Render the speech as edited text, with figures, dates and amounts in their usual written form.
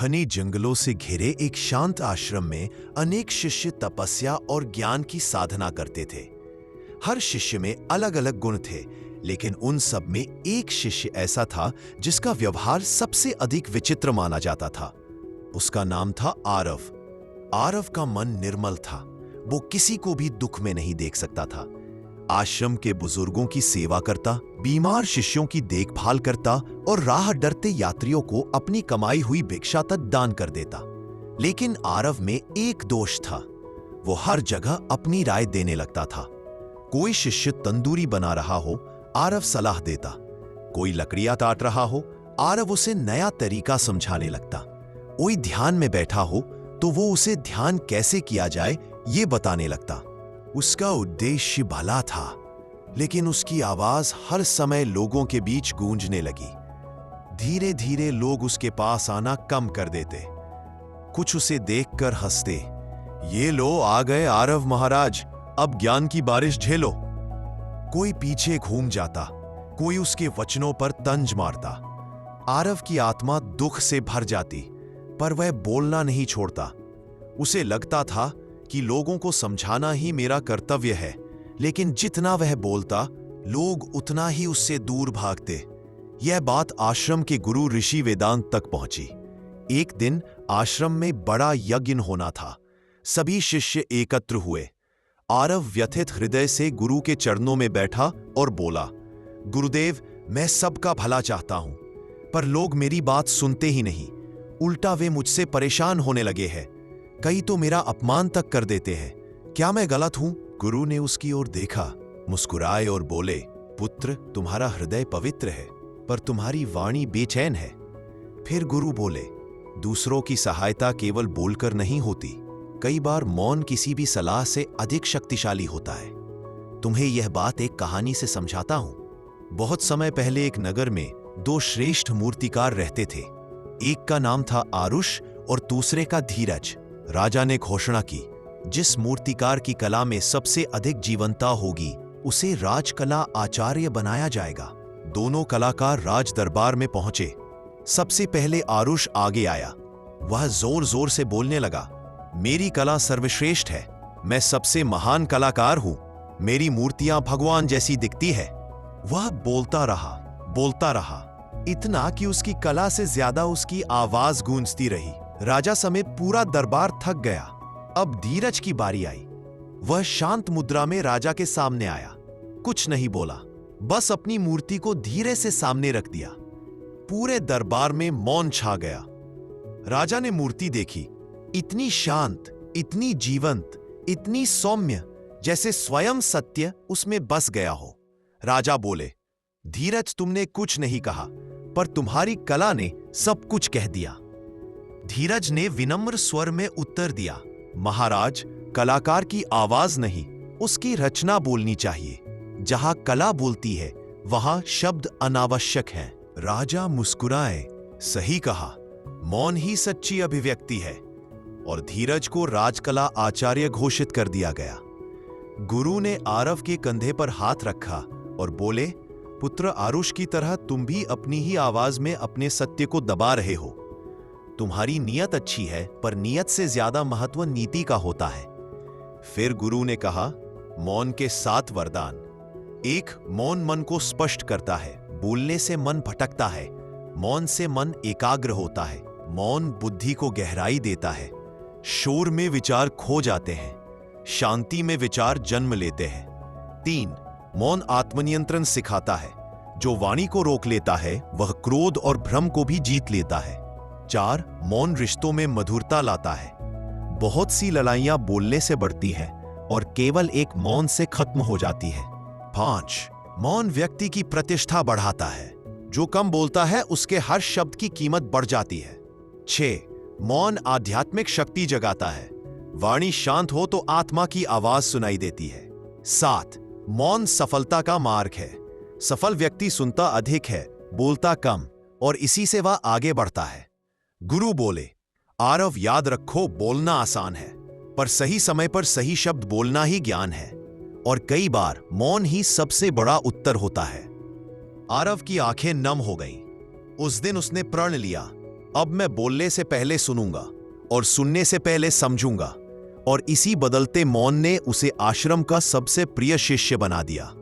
घने जंगलों से घिरे एक शांत आश्रम में अनेक शिष्य तपस्या और ज्ञान की साधना करते थे। हर शिष्य में अलग अलग गुण थे, लेकिन उन सब में एक शिष्य ऐसा था जिसका व्यवहार सबसे अधिक विचित्र माना जाता था। उसका नाम था आरव। आरव का मन निर्मल था। वो किसी को भी दुख में नहीं देख सकता था। आश्रम के बुजुर्गों की सेवा करता, बीमार शिष्यों की देखभाल करता और राह डरते यात्रियों को अपनी कमाई हुई भिक्षा तक दान कर देता। लेकिन आरव में एक दोष था। वो हर जगह अपनी राय देने लगता था। कोई शिष्य तंदूरी बना रहा हो, आरव सलाह देता। कोई लकड़ियां काट रहा हो, आरव उसे नया तरीका समझाने लगता। कोई ध्यान में बैठा हो तो वो उसे ध्यान कैसे किया जाए ये बताने लगता। उसका उद्देश्य भला था, लेकिन उसकी आवाज हर समय लोगों के बीच गूंजने लगी। धीरे धीरे लोग उसके पास आना कम कर देते। कुछ उसे देखकर हंसते। ये लो आ गए आरव महाराज, अब ज्ञान की बारिश झेलो। कोई पीछे घूम जाता, कोई उसके वचनों पर तंज मारता। आरव की आत्मा दुख से भर जाती, पर वह बोलना नहीं छोड़ता। उसे लगता था कि लोगों को समझाना ही मेरा कर्तव्य है, लेकिन जितना वह बोलता, लोग उतना ही उससे दूर भागते। यह बात आश्रम के गुरु ऋषि वेदांत तक पहुंची। एक दिन आश्रम में बड़ा यज्ञ होना था। सभी शिष्य एकत्र हुए। आरव व्यथित हृदय से गुरु के चरणों में बैठा और बोला, गुरुदेव, मैं सबका भला चाहता हूं, पर लोग मेरी बात सुनते ही नहीं। उल्टा वे मुझसे परेशान होने लगे हैं। कई तो मेरा अपमान तक कर देते हैं। क्या मैं गलत हूं? गुरु ने उसकी ओर देखा, मुस्कुराए और बोले, पुत्र, तुम्हारा हृदय पवित्र है, पर तुम्हारी वाणी बेचैन है। फिर गुरु बोले, दूसरों की सहायता केवल बोलकर नहीं होती। कई बार मौन किसी भी सलाह से अधिक शक्तिशाली होता है। तुम्हें यह बात एक कहानी से समझाता हूं। बहुत समय पहले एक नगर में दो श्रेष्ठ मूर्तिकार रहते थे। एक का नाम था आरुष और दूसरे का धीरज। राजा ने घोषणा की, जिस मूर्तिकार की कला में सबसे अधिक जीवंतता होगी, उसे राजकला आचार्य बनाया जाएगा। दोनों कलाकार राज दरबार में पहुंचे। सबसे पहले आरुष आगे आया। वह जोर जोर से बोलने लगा, मेरी कला सर्वश्रेष्ठ है। मैं सबसे महान कलाकार हूं। मेरी मूर्तियां भगवान जैसी दिखती है। वह बोलता रहा, इतना कि उसकी कला से ज्यादा उसकी आवाज गूंजती रही। राजा समेत पूरा दरबार थक गया। अब धीरज की बारी आई। वह शांत मुद्रा में राजा के सामने आया। कुछ नहीं बोला, बस अपनी मूर्ति को धीरे से सामने रख दिया। पूरे दरबार में मौन छा गया। राजा ने मूर्ति देखी, इतनी शांत, इतनी जीवंत, इतनी सौम्य, जैसे स्वयं सत्य उसमें बस गया हो। राजा बोले, धीरज, तुमने कुछ नहीं कहा, पर तुम्हारी कला ने सब कुछ कह दिया। धीरज ने विनम्र स्वर में उत्तर दिया, महाराज, कलाकार की आवाज नहीं, उसकी रचना बोलनी चाहिए। जहां कला बोलती है, वहां शब्द अनावश्यक हैं। राजा मुस्कुराए, सही कहा, मौन ही सच्ची अभिव्यक्ति है। और धीरज को राजकला आचार्य घोषित कर दिया गया। गुरु ने आरव के कंधे पर हाथ रखा और बोले, पुत्र, आरुष की तरह तुम भी अपनी ही आवाज में अपने सत्य को दबा रहे हो। तुम्हारी नीयत अच्छी है, पर नीयत से ज्यादा महत्व नीति का होता है। फिर गुरु ने कहा, मौन के 7 वरदान। 1, मौन मन को स्पष्ट करता है। बोलने से मन भटकता है, मौन से मन एकाग्र होता है। मौन बुद्धि को गहराई देता है। शोर में विचार खो जाते हैं, शांति में विचार जन्म लेते हैं। 3, मौन आत्मनियंत्रण सिखाता है। जो वाणी को रोक लेता है, वह क्रोध और भ्रम को भी जीत लेता है। 4, मौन रिश्तों में मधुरता लाता है। बहुत सी लड़ाइयां बोलने से बढ़ती हैं और केवल एक मौन से खत्म हो जाती है। 5, मौन व्यक्ति की प्रतिष्ठा बढ़ाता है। जो कम बोलता है, उसके हर शब्द की कीमत बढ़ जाती है। 6, मौन आध्यात्मिक शक्ति जगाता है। वाणी शांत हो तो आत्मा की आवाज सुनाई देती है। 7, मौन सफलता का मार्ग है। सफल व्यक्ति सुनता अधिक है, बोलता कम, और इसी से वह आगे बढ़ता है। गुरु बोले, आरव, याद रखो, बोलना आसान है, पर सही समय पर सही शब्द बोलना ही ज्ञान है। और कई बार मौन ही सबसे बड़ा उत्तर होता है। आरव की आंखें नम हो गईं। उस दिन उसने प्रण लिया, अब मैं बोलने से पहले सुनूंगा और सुनने से पहले समझूंगा। और इसी बदलते मौन ने उसे आश्रम का सबसे प्रिय शिष्य बना दिया।